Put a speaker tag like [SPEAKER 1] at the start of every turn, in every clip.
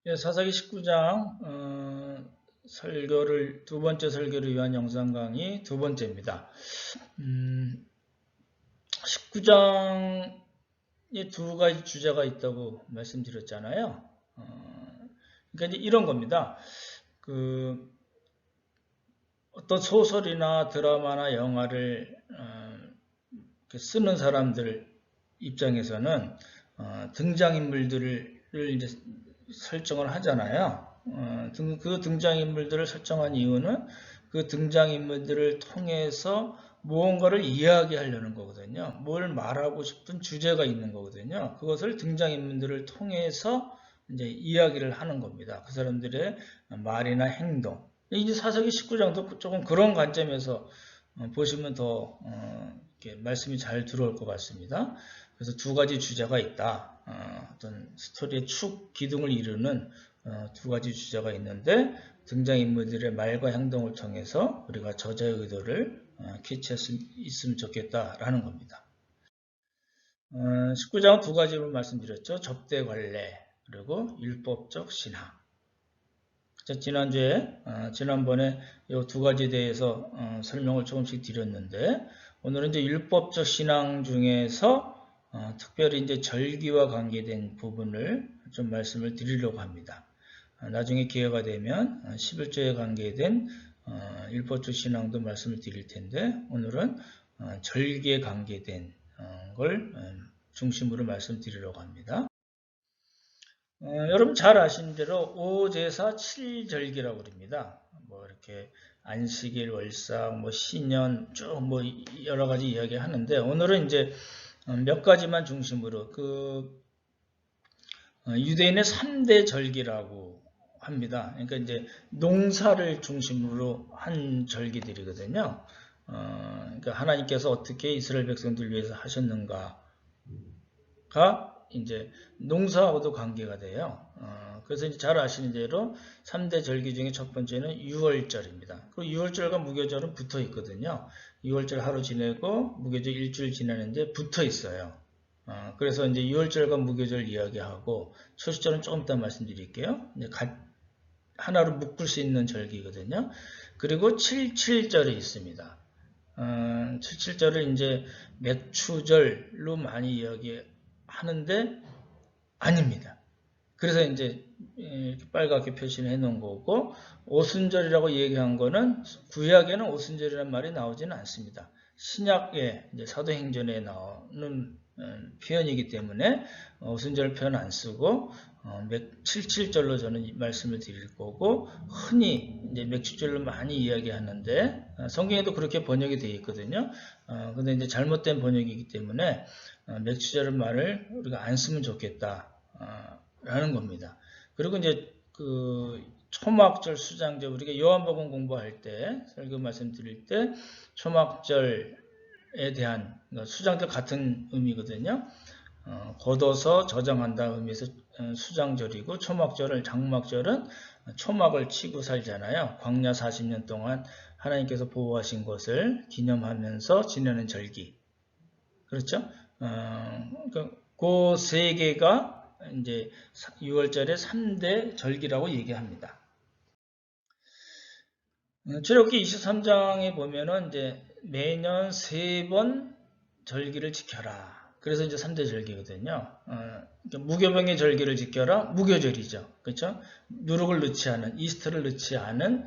[SPEAKER 1] 예, 사사기 19장 설교를 두 번째 설교를 위한 영상 강의 두 번째입니다. 19장에 두 가지 주제가 있다고 말씀드렸잖아요. 그러니까 이제 이런 겁니다. 어떤 소설이나 드라마나 영화를 쓰는 사람들 입장에서는 등장인물들을 이제 설정을 하잖아요. 그 등장인물들을 설정한 이유는 그 등장인물들을 통해서 무언가를 이야기하려는 거거든요. 뭘 말하고 싶은 주제가 있는 거거든요. 그것을 등장인물들을 통해서 이제 이야기를 하는 겁니다. 그 사람들의 말이나 행동. 이제 사사기 19장도 조금 그런 관점에서 보시면 더 이렇게 말씀이 잘 들어올 것 같습니다. 그래서 두 가지 주제가 있다. 어떤 스토리의 축, 기둥을 이루는 두 가지 주제가 있는데 등장인물들의 말과 행동을 통해서 우리가 저자의 의도를 캐치할 수 있으면 좋겠다라는 겁니다. 19장은 두 가지로 말씀드렸죠. 접대 관례 그리고 율법적 신앙. 지난번에 이 두 가지에 대해서 설명을 조금씩 드렸는데 오늘은 이제 율법적 신앙 중에서 특별히 이제 절기와 관계된 부분을 좀 말씀을 드리려고 합니다. 나중에 기회가 되면 11조에 관계된 율법적 신앙도 말씀을 드릴 텐데 오늘은 절기에 관계된 걸 중심으로 말씀드리려고 합니다. 여러분 잘 아시는 대로 오제사 7절기라고 그럽니다. 뭐 이렇게 안식일, 월삭, 뭐 신년 쭉 뭐 여러 가지 이야기 하는데 오늘은 이제 몇 가지만 중심으로 유대인의 3대 절기라고 합니다. 그러니까 이제 농사를 중심으로 한 절기들이거든요. 그러니까 하나님께서 어떻게 이스라엘 백성들 위해서 하셨는가가 이제 농사하고도 관계가 돼요. 그래서 이제 잘 아시는 대로 3대 절기 중에 첫 번째는 유월절입니다. 그리고 유월절과 무교절은 붙어 있거든요. 유월절 하루 지내고 무교절 일주일 지나는데 붙어 있어요. 그래서 이제 유월절과 무교절 이야기하고 초시절은 조금 이따 말씀드릴게요. 이제 하나로 묶을 수 있는 절기거든요. 그리고 77절이 있습니다. 77절을 이제 맥추절로 많이 이야기하는데 아닙니다. 그래서 이제 이렇게 빨갛게 표시를 해놓은 거고 오순절이라고 얘기한 거는 구약에는 오순절이라는 말이 나오지는 않습니다. 신약에 이제 사도행전에 나오는 표현이기 때문에 오순절 표현 안 쓰고 77절로 저는 말씀을 드릴 거고 흔히 이제 맥주절로 많이 이야기하는데 성경에도 그렇게 번역이 되어 있거든요. 근데 이제 잘못된 번역이기 때문에 맥주절 말을 우리가 안 쓰면 좋겠다 라는 겁니다. 그리고 이제 초막절, 수장절 우리가 요한복음 공부할 때 설교 말씀드릴 때 초막절에 대한 수장절 같은 의미거든요. 걷어서 저장한다 의미에서 수장절이고 초막절은 장막절은 초막을 치고 살잖아요. 광야 40년 동안 하나님께서 보호하신 것을 기념하면서 지내는 절기. 그렇죠? 그 세 개가 이제 6월절의 3대 절기라고 얘기합니다. 출애굽기 23장에 보면은 이제 매년 3번 절기를 지켜라. 그래서 이제 3대 절기거든요. 그러니까 무교병의 절기를 지켜라. 무교절이죠. 그렇죠? 누룩을 넣지 않은, 이스트를 넣지 않은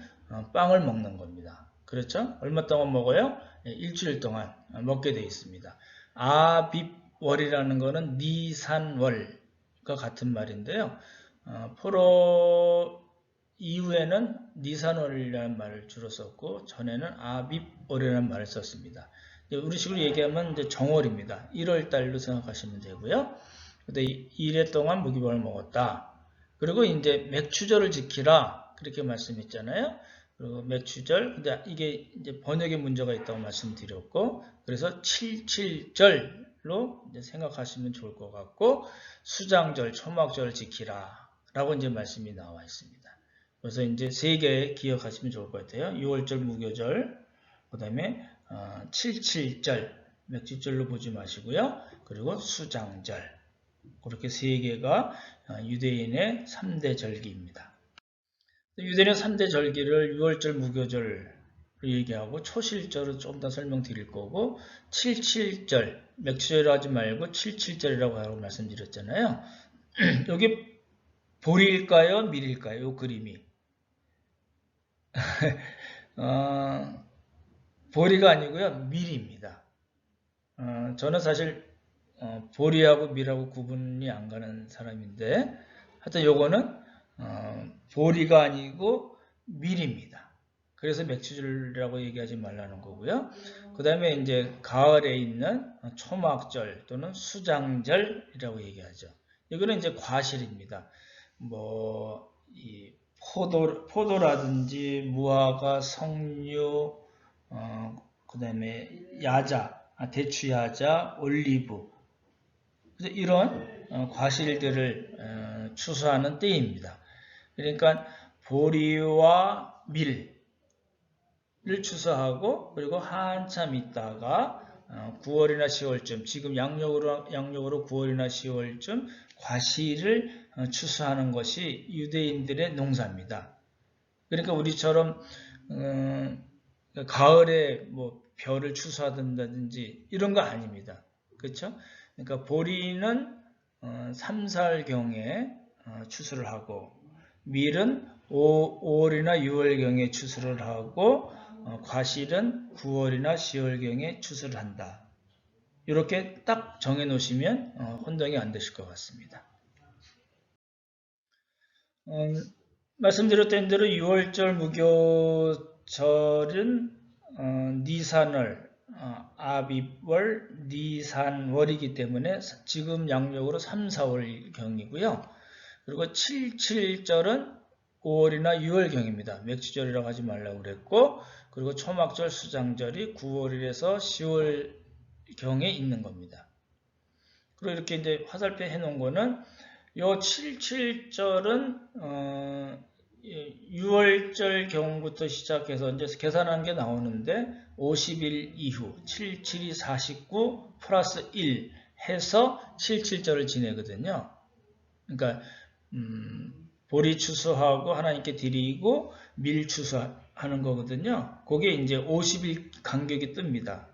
[SPEAKER 1] 빵을 먹는 겁니다. 그렇죠? 얼마 동안 먹어요? 일주일 동안 먹게 되어 있습니다. 아빕월이라는 거는 니산월과 같은 말인데요. 포로 이후에는 니산월이라는 말을 주로 썼고 전에는 아빕월이라는 말을 썼습니다. 우리식으로 얘기하면 이제 정월입니다. 1월 달로 생각하시면 되고요. 근데 1회 동안 무교병을 먹었다. 그리고 이제 맥추절을 지키라 그렇게 말씀했잖아요. 그리고 맥추절, 근데 이게 이제 번역에 문제가 있다고 말씀드렸고, 그래서 77절로 이제 생각하시면 좋을 것 같고, 수장절, 초막절을 지키라 라고 이제 말씀이 나와 있습니다. 그래서 이제 세 개 기억하시면 좋을 것 같아요. 6월절, 무교절, 그 다음에 77절, 맥주절로 보지 마시고요. 그리고 수장절. 그렇게 세 개가 유대인의 3대 절기입니다. 유대인의 3대 절기를 유월절, 무교절 얘기하고 초실절을 좀 더 설명드릴 거고 77절, 맥주절이라고 하지 말고 77절이라고 하고 말씀드렸잖아요. 여기 보리일까요? 밀일까요? 이 그림이. 보리가 아니고요. 밀입니다. 저는 사실 보리하고 밀하고 구분이 안 가는 사람인데 하여튼 요거는 보리가 아니고 밀입니다. 그래서 맥주절이라고 얘기하지 말라는 거고요. 그 다음에 이제 가을에 있는 초막절 또는 수장절이라고 얘기하죠. 이거는 이제 과실입니다. 이 포도라든지 무화과, 석류, 그 다음에 야자, 대추야자, 올리브, 이런 과실들을 추수하는 때입니다. 그러니까 보리와 밀을 추수하고 그리고 한참 있다가 9월이나 10월쯤, 지금 양력으로 9월이나 10월쯤 과실을 추수하는 것이 유대인들의 농사입니다. 그러니까 우리처럼 가을에 벼를 추수한다든지 이런 거 아닙니다. 그렇죠? 그러니까 보리는 3, 4월경에 추수를 하고 밀은 5월이나 6월경에 추수를 하고 과실은 9월이나 10월경에 추수를 한다. 이렇게 딱 정해 놓으시면 혼동이 안 되실 것 같습니다. 말씀드렸던 대로 6월절 무교절은 니산월, 아비월, 니산월이기 때문에 지금 양력으로 3, 4월경이고요. 그리고 77절은 5월이나 6월경입니다. 맥주절이라고 하지 말라고 그랬고, 그리고 초막절, 수장절이 9월에서 10월경에 있는 겁니다. 그리고 이렇게 이제 화살표 해놓은 거는 요 77절은 6월절 경부터 시작해서 이제 계산한 게 나오는데 50일 이후 77이 49 플러스 1 해서 77절을 지내거든요. 그러니까 보리 추수하고 하나님께 드리고 밀 추수하는 거거든요. 그게 이제 50일 간격이 뜹니다.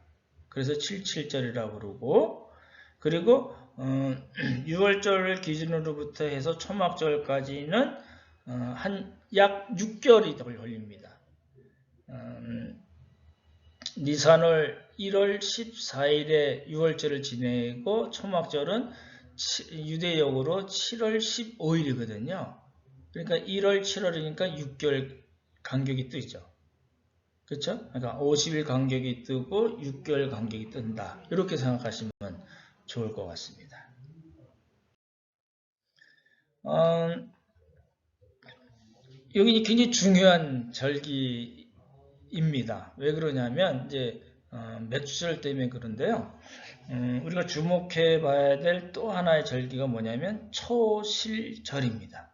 [SPEAKER 1] 그래서 77절이라고 그러고, 그리고 6월절을 기준으로부터 해서 초막절까지는 약 6개월이 걸립니다. 니산월 1월 14일에 6월절을 지내고 초막절은 유대역으로 7월 15일이거든요. 그러니까 1월, 7월이니까 6개월 간격이 뜨죠. 그렇죠? 그러니까 50일 간격이 뜨고 6개월 간격이 뜬다. 이렇게 생각하시면 좋을 것 같습니다. 여기 굉장히 중요한 절기입니다. 왜 그러냐면 이제 맥주절 때문에 그런데요. 우리가 주목해 봐야 될 또 하나의 절기가 뭐냐면 초실절입니다.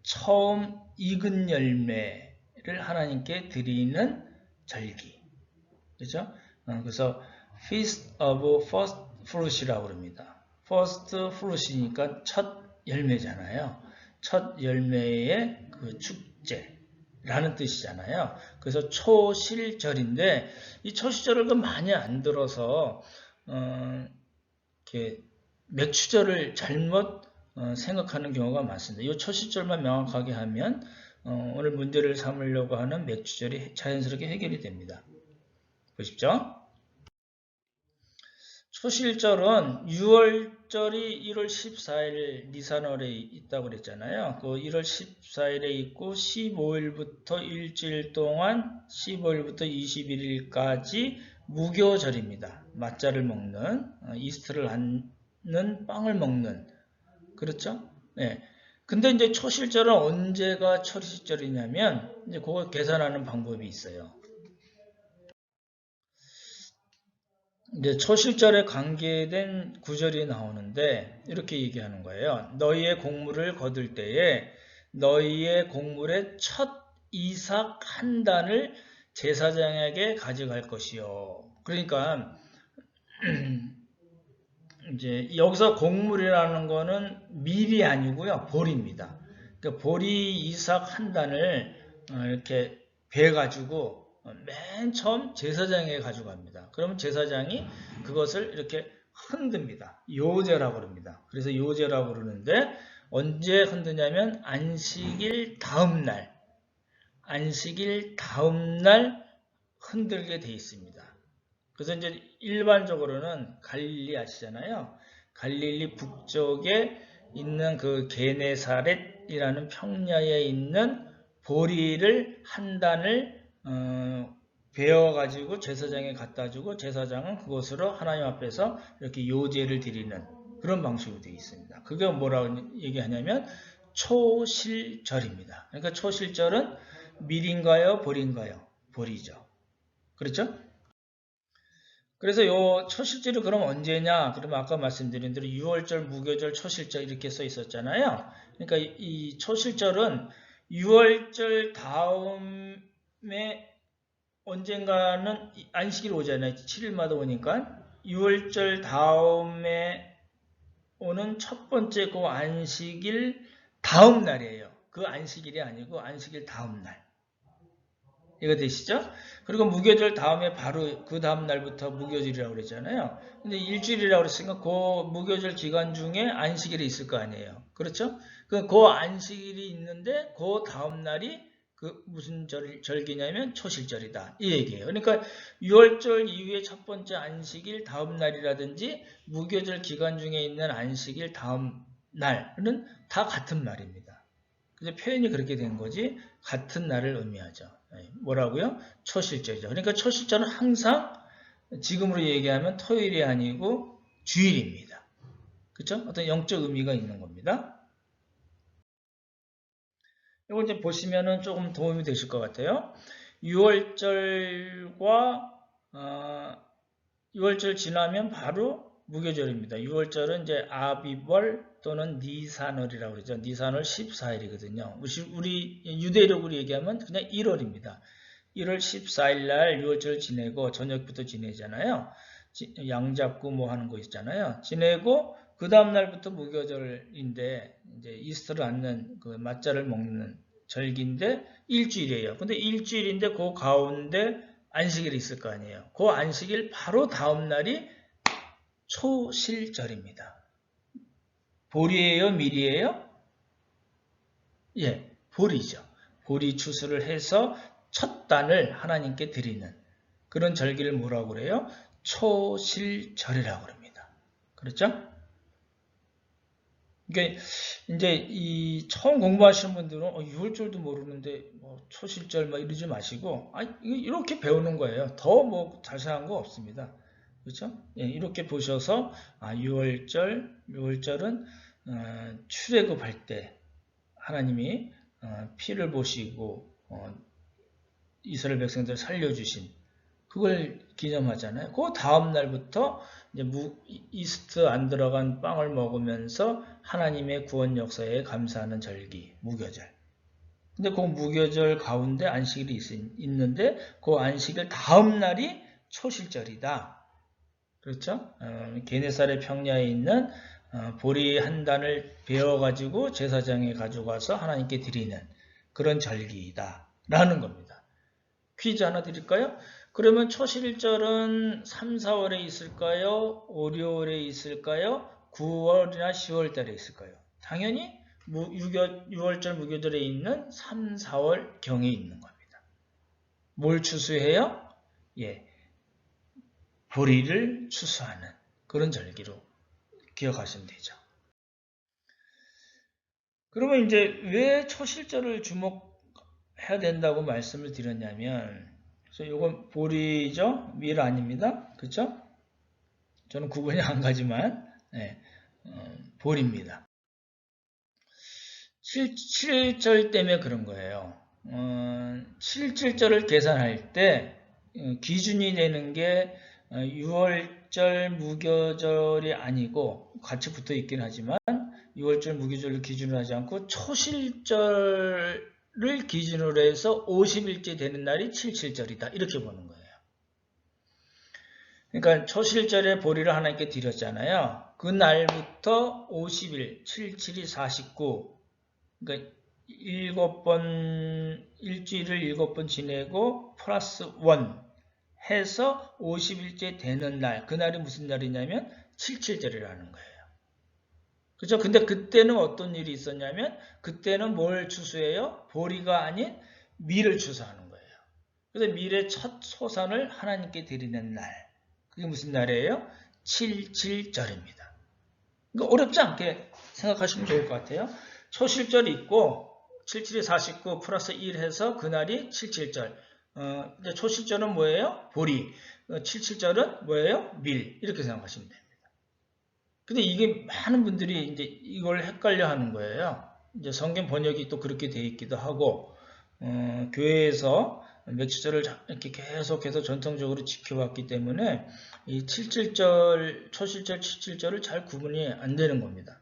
[SPEAKER 1] 처음 익은 열매를 하나님께 드리는 절기. 그렇죠? 그래서 Feast of First Fruit이라고 합니다. First Fruit이니까 첫 열매잖아요. 첫 열매의 그 축제라는 뜻이잖아요. 그래서 초실절인데 이 초실절을 많이 안 들어서 이렇게 맥주절을 잘못 생각하는 경우가 많습니다. 이 초실절만 명확하게 하면 오늘 문제를 삼으려고 하는 맥주절이 자연스럽게 해결이 됩니다. 보십시오. 초실절은 6월절이 1월 14일 니산월에 있다고 그랬잖아요. 그 1월 14일에 있고 15일부터 일주일 동안 15일부터 21일까지 무교절입니다. 맞자를 먹는, 이스트를 하는 빵을 먹는. 그렇죠? 네. 근데 이제 초실절은 언제가 초실절이냐면 이제 그걸 계산하는 방법이 있어요. 이제 초실절에 관계된 구절이 나오는데 이렇게 얘기하는 거예요. 너희의 곡물을 거둘 때에 너희의 곡물의 첫 이삭 한 단을 제사장에게 가져갈 것이요. 그러니까 이제 여기서 곡물이라는 거는 밀이 아니고요. 보리입니다. 그러니까 보리 이삭 한 단을 이렇게 베가지고 맨 처음 제사장에게 가져갑니다. 그러면 제사장이 그것을 이렇게 흔듭니다. 요제라고 그럽니다. 그래서 요제라고 그러는데 언제 흔드냐면 안식일 다음날 흔들게 돼 있습니다. 그래서 이제 일반적으로는 갈릴리 아시잖아요. 갈릴리 북쪽에 있는 그 게네사렛이라는 평야에 있는 보리를 한 단을 베어가지고 제사장에 갖다 주고 제사장은 그것으로 하나님 앞에서 이렇게 요제를 드리는 그런 방식으로 되어 있습니다. 그게 뭐라고 얘기하냐면 초실절입니다. 그러니까 초실절은 밀인가요? 보리인가요? 보리죠. 그렇죠? 그래서 요 초실절이 그럼 언제냐? 그러면 아까 말씀드린 대로 6월절, 무교절, 초실절 이렇게 써 있었잖아요. 그러니까 이 초실절은 6월절 다음에 언젠가는 안식일 오잖아요. 7일마다 오니까 6월절 다음에 오는 첫 번째 그 안식일 다음 날이에요. 그 안식일이 아니고 안식일 다음 날. 이거 되시죠? 그리고 무교절 다음에 바로 그 다음 날부터 무교절이라고 그랬잖아요. 근데 일주일이라고 그랬으니까 그 무교절 기간 중에 안식일이 있을 거 아니에요. 그렇죠? 그 안식일이 있는데 그 다음 날이 그 무슨 절기냐면 초실절이다. 이 얘기예요. 그러니까 6월절 이후에 첫 번째 안식일 다음 날이라든지 무교절 기간 중에 있는 안식일 다음 날은 다 같은 말입니다. 그래서 표현이 그렇게 된 거지 같은 날을 의미하죠. 뭐라고요? 초실절이죠. 그러니까 초실절은 항상 지금으로 얘기하면 토요일이 아니고 주일입니다. 그렇죠? 어떤 영적 의미가 있는 겁니다. 이걸 이제 보시면은 조금 도움이 되실 것 같아요. 6월절과 6월절 지나면 바로 무교절입니다. 6월절은 이제 아비벌 또는 니산월이라고 그러죠. 니산월 14일이거든요. 우리 유대력으로 얘기하면 그냥 1월입니다. 1월 14일 날 6월절 지내고 저녁부터 지내잖아요. 양 잡고 뭐 하는 거 있잖아요. 지내고 그 다음 날부터 무교절인데 이제 이스터를 않는 그 맞자를 먹는 절기인데 일주일이에요. 근데 일주일인데 그 가운데 안식일이 있을 거 아니에요. 그 안식일 바로 다음 날이 초실절입니다. 보리예요? 밀이에요? 예, 보리죠. 보리 추수를 해서 첫 단을 하나님께 드리는 그런 절기를 뭐라고 그래요? 초실절이라고 합니다. 그렇죠? 그러니까 이제 이 처음 공부하시는 분들은 6월절도 모르는데 뭐 초실절 막 이러지 마시고 이렇게 배우는 거예요. 더 뭐 자세한 거 없습니다. 그렇죠? 예, 이렇게 보셔서 6월절은 출애굽할 때 하나님이 피를 보시고 이스라엘 백성들을 살려주신 그걸 기념하잖아요. 그 다음 날부터 이제 이스트 안 들어간 빵을 먹으면서 하나님의 구원 역사에 감사하는 절기, 무교절. 근데 그 무교절 가운데 안식일이 있는데 그 안식일 다음 날이 초실절이다. 그렇죠? 게네사렛 평야에 있는 보리 한 단을 베어가지고 제사장에 가져가서 하나님께 드리는 그런 절기이다. 라는 겁니다. 퀴즈 하나 드릴까요? 그러면 초실절은 3, 4월에 있을까요? 5, 6월에 있을까요? 9월이나 10월 달에 있을까요? 당연히 6월절 무교절에 있는 3, 4월 경에 있는 겁니다. 뭘 추수해요? 예, 보리를 추수하는 그런 절기로 기억하시면 되죠. 그러면 이제 왜 초실절을 주목해야 된다고 말씀을 드렸냐면, 그래서 이건 보리죠? 밀 아닙니다. 그렇죠? 저는 구분이 안 가지만 네, 보리입니다. 7절 때문에 그런 거예요. 7절을 계산할 때 기준이 되는 게 6월절 무교절이 아니고 같이 붙어 있긴 하지만 6월절 무교절을 기준으로 하지 않고 초실절을 기준으로 해서 50일째 되는 날이 7.7절이다. 이렇게 보는 거예요. 그러니까 초실절에 보리를 하나님께 드렸잖아요. 그 날부터 50일, 7, 7이 49. 그러니까 7번, 일주일을 7번 지내고 플러스 1 해서 50일째 되는 날. 그날이 무슨 날이냐면 77절이라는 거예요. 그죠? 근데 그때는 어떤 일이 있었냐면 그때는 뭘 추수해요? 보리가 아닌 밀을 추수하는 거예요. 그래서 밀의 첫 소산을 하나님께 드리는 날. 그게 무슨 날이에요? 77절입니다. 그러니까 어렵지 않게 생각하시면 좋을 것 같아요. 초실절이 있고 77이 49 플러스 1 해서 그날이 77절. 이제 초실절은 뭐예요? 보리. 77절은 뭐예요? 밀. 이렇게 생각하시면 됩니다. 근데 이게 많은 분들이 이제 이걸 헷갈려 하는 거예요. 이제 성경 번역이 또 그렇게 돼 있기도 하고, 교회에서 맥주절을 이렇게 계속해서 전통적으로 지켜왔기 때문에 이 77절, 초실절, 77절을 잘 구분이 안 되는 겁니다.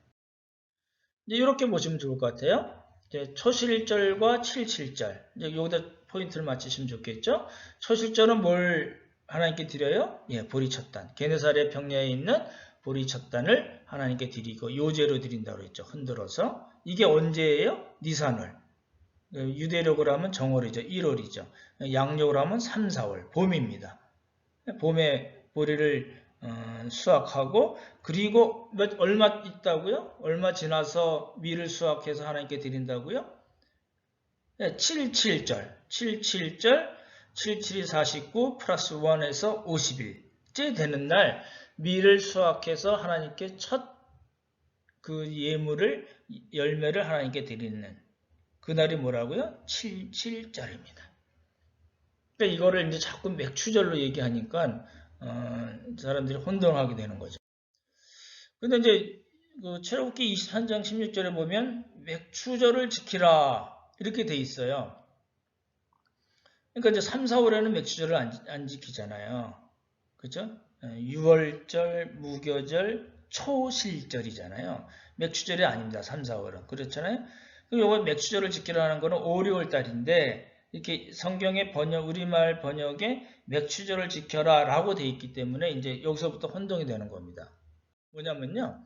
[SPEAKER 1] 이제 이렇게 보시면 좋을 것 같아요. 이제 초실절과 77절. 이제 여기다 포인트를 맞추시면 좋겠죠? 초실절은 뭘 하나님께 드려요? 예, 보리 첫 단. 게네사렛 평야에 있는 보리 첫 단을 하나님께 드리고 요제로 드린다고 했죠. 흔들어서. 이게 언제예요? 니산월. 유대력으로 하면 정월이죠. 1월이죠. 양력으로 하면 3, 4월. 봄입니다. 봄에 보리를 수확하고 그리고 얼마 있다고요? 얼마 지나서 밀을 수확해서 하나님께 드린다고요? 77절. 77절 77이 49 플러스 1에서 50일째 되는 날 밀을 수확해서 하나님께 첫 그 예물을 열매를 하나님께 드리는 그날이 뭐라고요? 77절입니다. 그러니까 이거를 이제 자꾸 맥추절로 얘기하니까 사람들이 혼동하게 되는 거죠. 근데 이제 그 출애굽기 23장 16절에 보면 맥추절을 지키라 이렇게 돼 있어요. 그러니까 이제 3, 4월에는 맥추절을 안 지키잖아요. 그죠? 6월절, 무교절, 초실절이잖아요. 맥추절이 아닙니다. 3, 4월은. 그렇잖아요? 요거 맥추절을 지키라는 거는 5, 6월 달인데 이렇게 성경의 번역, 우리말 번역에 맥추절을 지켜라 라고 돼 있기 때문에 이제 여기서부터 혼동이 되는 겁니다. 뭐냐면요.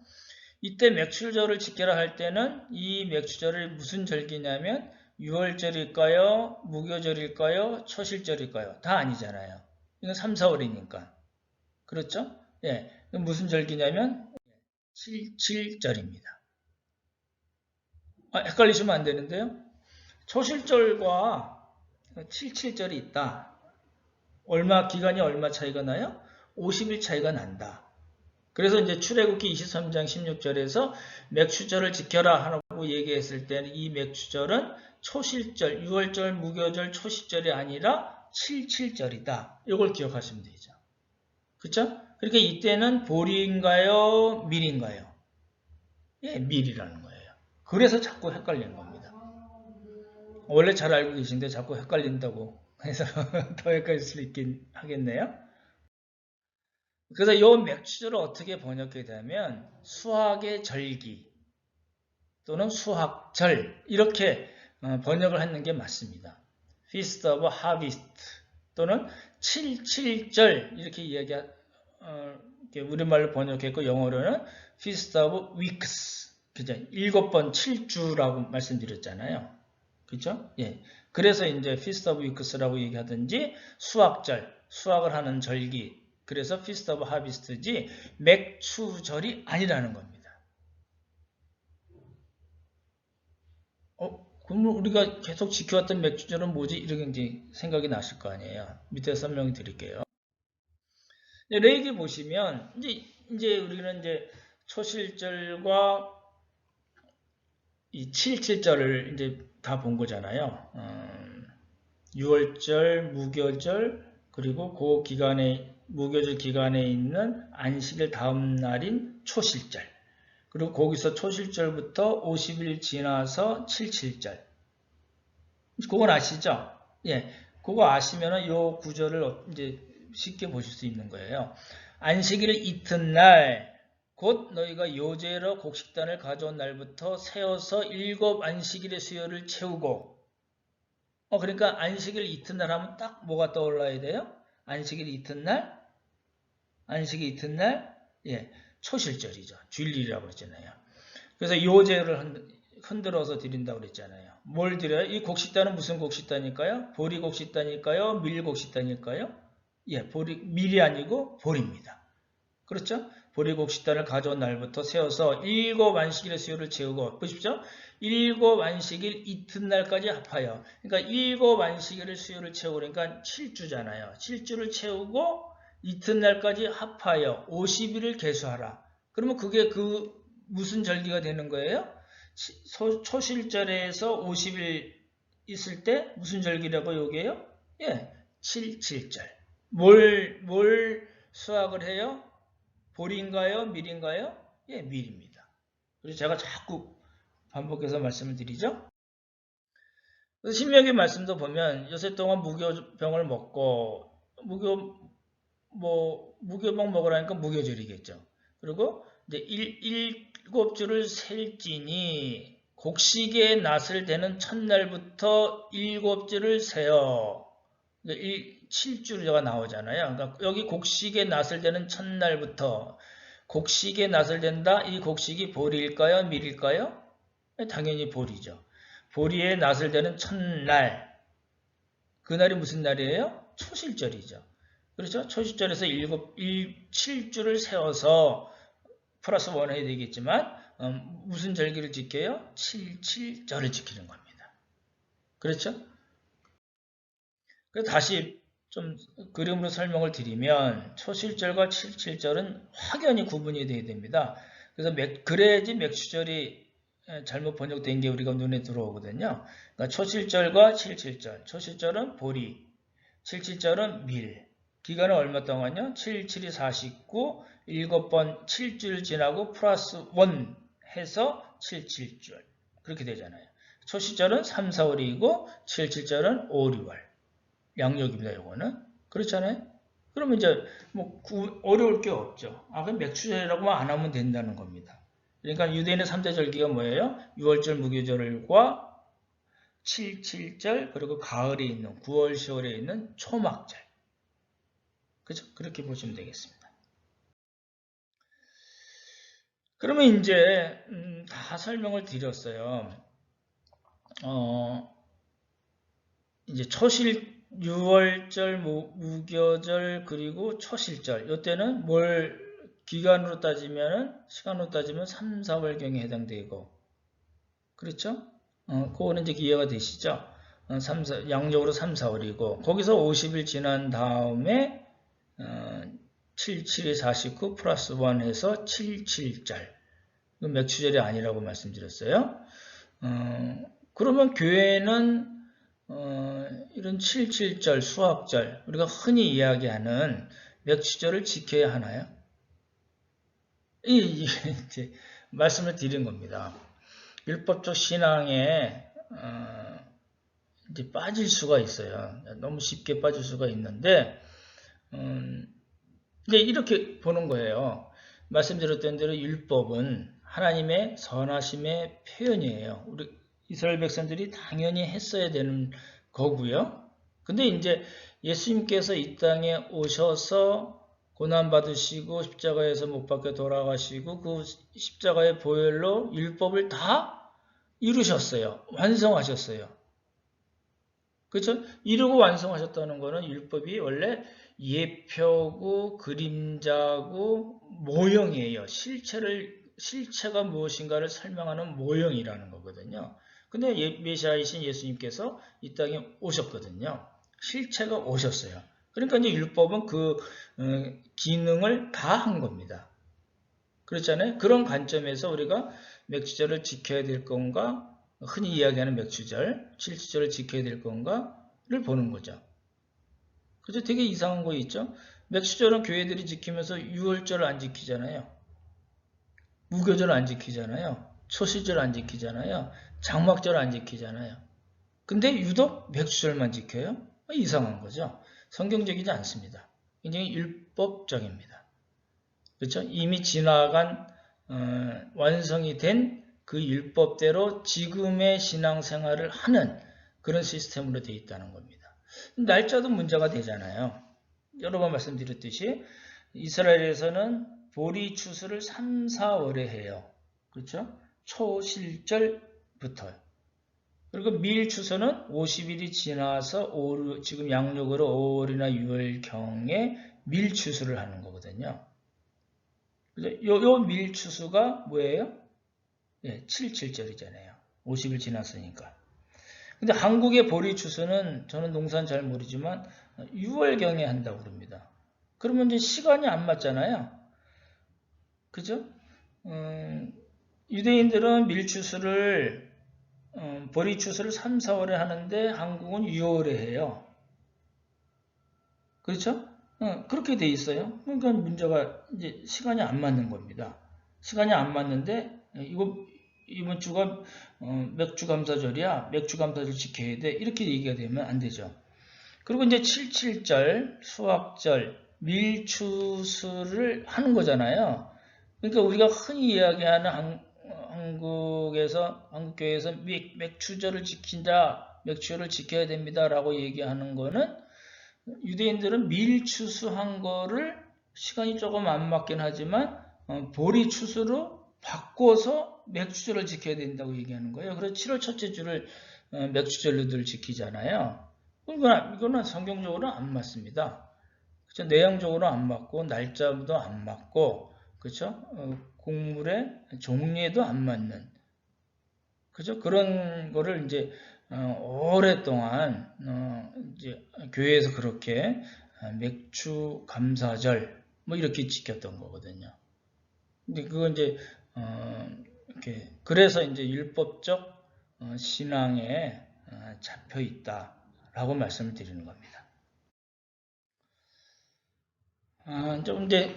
[SPEAKER 1] 이때 맥추절을 지켜라 할 때는 이 맥추절을 무슨 절기냐면 6월절일까요? 무교절일까요? 초실절일까요? 다 아니잖아요. 이건 3, 4월이니까. 그렇죠? 예. 무슨 절기냐면 77절입니다. 헷갈리시면 안 되는데요. 초실절과 77절이 있다. 기간이 얼마 차이가 나요? 50일 차이가 난다. 그래서 이제 출애굽기 23장 16절에서 맥추절을 지켜라 하고 얘기했을 때는 이 맥추절은 초실절, 6월절, 무교절, 초실절이 아니라 77절이다. 이걸 기억하시면 되죠. 그렇죠? 그러니까 이때는 보리인가요? 밀인가요? 예, 밀이라는 거예요. 그래서 자꾸 헷갈리는 겁니다. 원래 잘 알고 계신데 자꾸 헷갈린다고 해서 더 헷갈릴 수 있긴 하겠네요. 그래서 이 맥추절을 어떻게 번역해야 되냐면 수학의 절기 또는 수학절 이렇게 번역을 하는 게 맞습니다. Feast of Harvest 또는 77절 이렇게 우리말로 번역했고 영어로는 Feast of Weeks 그죠? 7번 7주라고 말씀드렸잖아요. 그죠? 예. 그래서 이제 Feast of Weeks라고 얘기하든지 수학절, 수학을 하는 절기 그래서 Feast of Harvest지 맥추절이 아니라는 겁니다. 그럼 우리가 계속 지켜왔던 맥추절은 뭐지? 이렇게 이제 생각이 나실 거 아니에요. 밑에 설명 드릴게요. 레이기 보시면 이제 우리는 이제 초실절과 이 77절을 이제 다 본 거잖아요. 6월절, 무교절 그리고 그 기간에 무교절 기간에 있는 안식일 다음 날인 초실절. 그리고 거기서 초실절부터 50일 지나서 77절. 그건 아시죠? 예. 그거 아시면은 요 구절을 이제 쉽게 보실 수 있는 거예요. 안식일 이튿날 곧 너희가 요제로 곡식단을 가져온 날부터 세어서 7 안식일의 수요를 채우고 그러니까 안식일 이튿날 하면 딱 뭐가 떠올라야 돼요? 안식일 이튿날 안식일 이튿날 초실절이죠. 주일이라고 그랬잖아요. 그래서 요제를 흔들어서 드린다고 그랬잖아요. 뭘 드려요? 이 곡식단은 무슨 곡식단일까요? 보리 곡식단일까요? 밀 곡식단일까요? 밀이 아니고 보리입니다. 그렇죠? 보리 곡식단을 가져온 날부터 세워서 7 안식일의 수요를 채우고, 보십시오. 7 안식일 이튿날까지 합하여, 그러니까 7 안식일의 수요를 채우고, 그러니까 7주잖아요. 7주를 채우고 이튿날까지 합하여 50일을 계수하라. 그러면 그게 무슨 절기가 되는 거예요? 초실절에서 50일 있을 때 무슨 절기라고 요게요? 7.7절. 뭘 수확을 해요? 보리인가요? 밀인가요? 밀입니다. 그래서 제가 자꾸 반복해서 말씀을 드리죠. 신명기 말씀도 보면 요새 동안 무교병을 먹고 무교병 먹으라니까 무교절이겠죠. 그리고 이제 7주를 셀지니 곡식의 낫을 대는 첫날부터 7주를 세어 7주가 나오잖아요. 그러니까 여기 곡식의 낫을 대는 첫날부터 곡식의 낫을 된다. 이 곡식이 보리일까요? 밀일까요? 당연히 보리죠. 보리의 낫을 대는 첫날. 그날이 무슨 날이에요? 초실절이죠. 그렇죠? 초실절에서 7주를 세워서 플러스 1 해야 되겠지만 무슨 절기를 지켜요? 7.7절을 지키는 겁니다. 그렇죠? 그래서 다시 좀 그림으로 설명을 드리면 초실절과 7.7절은 확연히 구분이 돼야 됩니다. 그래서 그래야지 맥추절이 잘못 번역된 게 우리가 눈에 들어오거든요. 그러니까 초실절과 7.7절. 초실절은 보리, 7.7절은 밀. 기간은 얼마 동안요? 7, 7이 49, 7번 7주를 지나고 플러스 1 해서 7.7절. 그렇게 되잖아요. 초실절은 3, 4월이고 7.7절은 5, 6월. 양력입니다. 요거는. 그렇잖아요. 그러면 이제 어려울 게 없죠. 그럼 맥추절이라고만 안 하면 된다는 겁니다. 그러니까 유대인의 3대 절기가 뭐예요? 6월절 무교절과 7.7절 그리고 가을에 있는 9월, 10월에 있는 초막절. 그죠? 그렇게 보시면 되겠습니다. 그러면 이제 다 설명을 드렸어요. 이제 6월절, 무교절, 그리고 초실절. 이때는 기간으로 따지면, 시간으로 따지면 3, 4월경에 해당되고. 그렇죠? 그거는 이제 이해가 되시죠? 양력으로 3, 4월이고, 거기서 50일 지난 다음에, 7, 7이 49, 플러스 1 해서 7, 7절. 맥추절이 아니라고 말씀드렸어요. 그러면 교회는 이런 7.7절, 수학절, 우리가 흔히 이야기하는 맥추절을 지켜야 하나요? 이제 말씀을 드린 겁니다. 율법적 신앙에 이제 빠질 수가 있어요. 너무 쉽게 빠질 수가 있는데 이제 이렇게 보는 거예요. 말씀드렸던 대로 율법은 하나님의 선하심의 표현이에요. 우리 이스라엘 백성들이 당연히 했어야 되는 거고요. 근데 이제 예수님께서 이 땅에 오셔서 고난받으시고 십자가에서 못 박혀 돌아가시고 그 십자가의 보혈로 율법을 다 이루셨어요. 완성하셨어요. 그렇죠? 이루고 완성하셨다는 거는 율법이 원래 예표고 그림자고 모형이에요. 실체가 무엇인가를 설명하는 모형이라는 거거든요. 근데 메시아이신 예수님께서 이 땅에 오셨거든요. 실체가 오셨어요. 그러니까 이제 율법은 그 기능을 다 한 겁니다. 그렇잖아요. 그런 관점에서 우리가 맥추절을 지켜야 될 건가, 흔히 이야기하는 맥추절, 7주절을 지켜야 될 건가를 보는 거죠. 그죠? 되게 이상한 거 있죠? 맥추절은 교회들이 지키면서 6월절을 안 지키잖아요. 무교절 안 지키잖아요. 초실절 안 지키잖아요. 장막절 안 지키잖아요. 근데 유독 맥추절만 지켜요? 이상한 거죠. 성경적이지 않습니다. 굉장히 율법적입니다. 그렇죠? 이미 지나간 완성이 된 그 율법대로 지금의 신앙생활을 하는 그런 시스템으로 되어 있다는 겁니다. 날짜도 문제가 되잖아요. 여러 번 말씀드렸듯이 이스라엘에서는 보리 추수를 3, 4월에 해요. 그렇죠? 초실절부터. 그리고 밀 추수는 50일이 지나서 지금 양력으로 5월이나 6월경에 밀 추수를 하는 거거든요. 요 밀 추수가 뭐예요? 예, 77절이잖아요. 50일 지났으니까. 근데 한국의 보리 추수는 저는 농사는 잘 모르지만 6월경에 한다고 그럽니다. 그러면 이제 시간이 안 맞잖아요. 그죠? 유대인들은 밀 추수를 보리 추수를 3, 4월에 하는데 한국은 6월에 해요. 그렇죠? 그렇게 돼 있어요. 그러니까 문제가 이제 시간이 안 맞는 겁니다. 시간이 안 맞는데 이번 주가 맥주 감사절이야. 맥주 감사절 지켜야 돼. 이렇게 얘기가 되면 안 되죠. 그리고 이제 77절, 수학절, 밀추수를 하는 거잖아요. 그러니까 우리가 흔히 이야기하는 한국교회에서 맥추절을 지킨다, 맥추절을 지켜야 됩니다 라고 얘기하는 거는 유대인들은 밀추수한 거를 시간이 조금 안 맞긴 하지만 보리 추수로 바꿔서 맥추절을 지켜야 된다고 얘기하는 거예요. 그래서 7월 첫째 주를 맥추절로들 지키잖아요. 이거는 성경적으로 안 맞습니다. 그렇죠? 내용적으로 안 맞고 날짜도 안 맞고 그렇죠? 곡물의 종류에도 안 맞는 그죠? 그런 거를 이제 오랫동안 이제 교회에서 그렇게 맥주 감사절 뭐 이렇게 지켰던 거거든요. 근데 그건 이제 이렇게 그래서 이제 율법적 신앙에 잡혀 있다라고 말씀을 드리는 겁니다. 좀 이제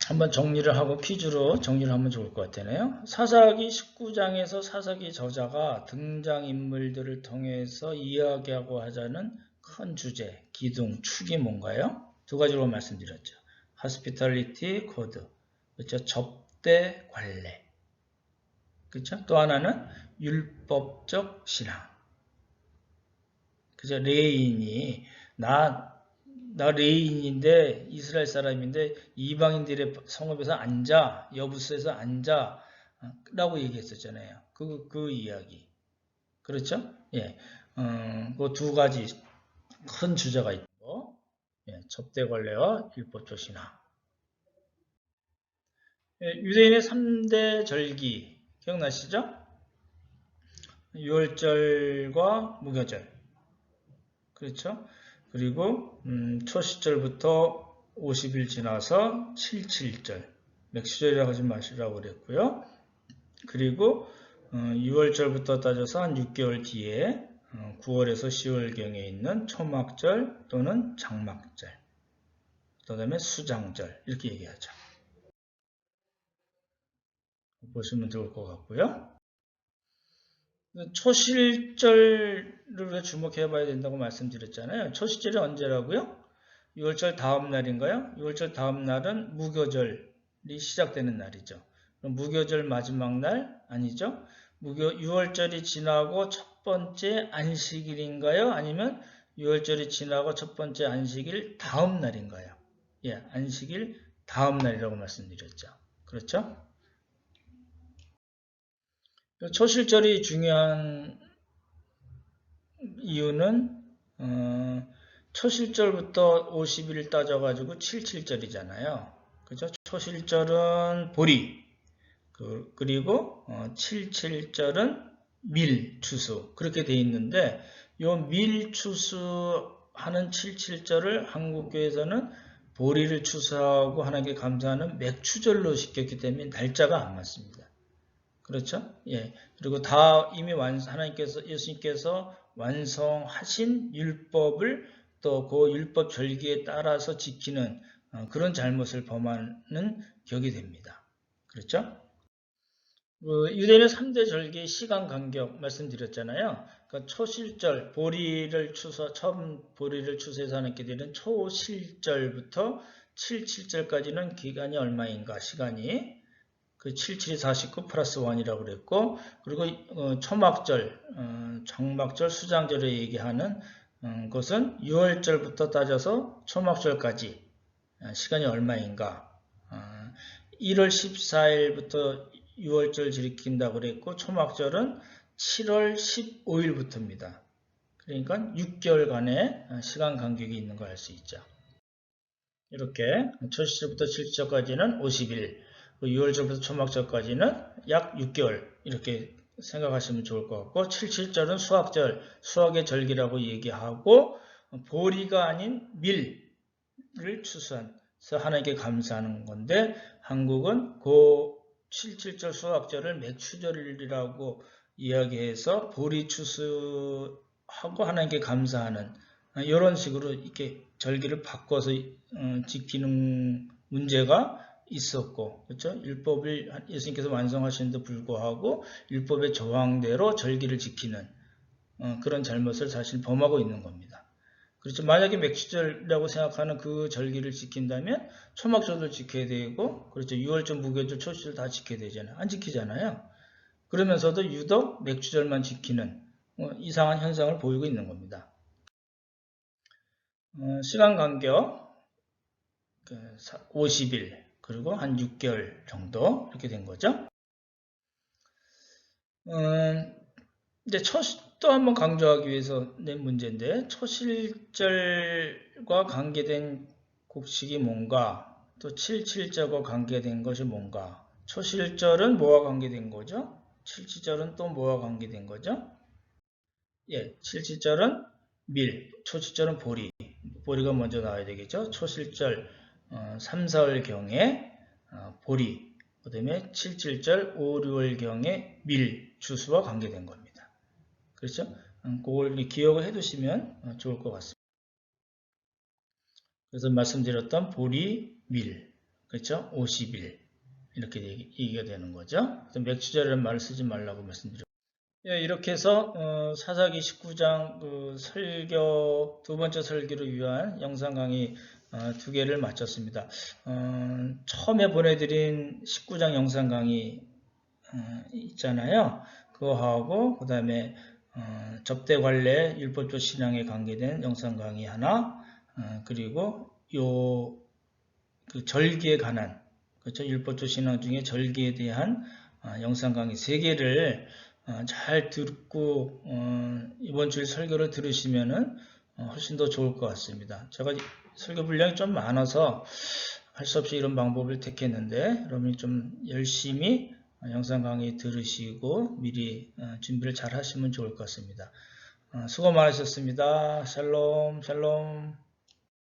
[SPEAKER 1] 한번 정리를 하고 퀴즈로 정리를 하면 좋을 것 같으네요. 사사기 19장에서 사사기 저자가 등장인물들을 통해서 이야기하고 하자는 큰 주제, 기둥, 축이 뭔가요? 두 가지로 말씀드렸죠. hospitality code, 그렇죠? 접대 관례, 그렇죠? 또 하나는 율법적 신앙, 그죠? 레인이 나 레인인데 이스라엘 사람인데 이방인들의 성읍에서 앉아 여부스에서 앉아 라고 얘기했었잖아요. 그 이야기 그렇죠? 예, 그 두 가지 큰 주제가 있고 예, 접대 관례와 율법적 신앙. 예, 유대인의 3대 절기 기억나시죠? 유월절과 무교절 그렇죠? 그리고 초시절부터 50일 지나서 77절 맥시절이라고 하지 마시라고 그랬고요. 그리고 6월절부터 따져서 한 6개월 뒤에 9월에서 10월경에 있는 초막절 또는 장막절 그 다음에 수장절 이렇게 얘기하죠. 보시면 좋을 것 같고요. 초실절을 주목해 봐야 된다고 말씀드렸잖아요. 초실절이 언제라고요? 6월절 다음 날인가요? 6월절 다음 날은 무교절이 시작되는 날이죠. 그럼 무교절 마지막 날 아니죠? 6월절이 지나고 첫 번째 안식일인가요? 아니면 6월절이 지나고 첫 번째 안식일 다음 날인가요? 예, 안식일 다음 날이라고 말씀드렸죠. 그렇죠? 초실절이 중요한 이유는 초실절부터 50일 따져가지고 77절이잖아요. 그죠? 초실절은 보리, 그리고 77절은 밀추수 그렇게 돼 있는데 요 밀추수하는 77절을 한국교회에서는 보리를 추수하고 하나님께 감사하는 맥추절로 시켰기 때문에 날짜가 안 맞습니다. 그렇죠? 예. 그리고 다 이미 예수님께서 완성하신 율법을 또 그 율법 절기에 따라서 지키는 그런 잘못을 범하는 격이 됩니다. 그렇죠? 유대인의 3대 절기의 시간 간격 말씀드렸잖아요. 그러니까 초실절, 처음 보리를 추수해서 하게 되는 초실절부터 77절까지는 기간이 얼마인가, 시간이. 그 77이 49 플러스 1이라고 그랬고, 그리고 초막절, 장막절, 수장절에 얘기하는 것은 6월절부터 따져서 초막절까지 시간이 얼마인가? 1월 14일부터 6월절 지킨다고 그랬고 초막절은 7월 15일부터입니다. 그러니까 6개월간의 시간 간격이 있는 걸 알 수 있죠. 이렇게 초시절부터 7시절까지는 50일, 6월절부터 초막절까지는 약 6개월 이렇게 생각하시면 좋을 것 같고 77절은 수학절, 수학의 절기라고 얘기하고 보리가 아닌 밀을 추수해서 하나님께 감사하는 건데 한국은 그 77절 수학절을 맥추절이라고 이야기해서 보리 추수하고 하나님께 감사하는 이런 식으로 이렇게 절기를 바꿔서 지키는 문제가 있었고, 그렇죠? 율법을 예수님께서 완성하시는데 불구하고 율법의 조항대로 절기를 지키는 그런 잘못을 사실 범하고 있는 겁니다. 그렇죠. 만약에 맥추절이라고 생각하는 그 절기를 지킨다면 초막절도 지켜야 되고, 그렇죠. 6월절, 무교절, 초시절 다 지켜야 되잖아요. 안 지키잖아요. 그러면서도 유독 맥추절만 지키는 이상한 현상을 보이고 있는 겁니다. 시간 간격 50일 그리고 한 6개월 정도 이렇게 된 거죠. 이제 또 한번 강조하기 위해서 낸 문제인데 초실절과 관계된 곡식이 뭔가 또 77절과 관계된 것이 뭔가 초실절은 뭐와 관계된 거죠? 77절은 또 뭐와 관계된 거죠? 예, 77절은 밀, 초실절은 보리. 보리가 먼저 나와야 되겠죠. 초실절 3, 4월경에 보리, 그 다음에 77절 5, 6월경에 밀, 주수와 관계된 겁니다. 그렇죠? 그걸 기억을 해두시면 좋을 것 같습니다. 그래서 말씀드렸던 보리, 밀, 그렇죠? 50일 이렇게 얘기가 되는 거죠. 맥추절이라는 말을 쓰지 말라고 말씀드렸습니다. 예, 이렇게 해서 사사기 19장 설교 두 번째 설교를 위한 영상 강의 2개를 마쳤습니다. 처음에 보내드린 19장 영상 강의 있잖아요. 그거하고 그 다음에 접대 관례 율법적 신앙에 관계된 영상 강의 하나 그리고 그 절기에 관한 그렇죠? 율법적 신앙 중에 절기에 대한 영상 강의 3개를 잘 듣고 이번 주일 설교를 들으시면은 훨씬 더 좋을 것 같습니다. 제가 설교 분량이 좀 많아서 할 수 없이 이런 방법을 택했는데 여러분이 좀 열심히 영상 강의 들으시고 미리 준비를 잘 하시면 좋을 것 같습니다. 수고 많으셨습니다. 샬롬 샬롬.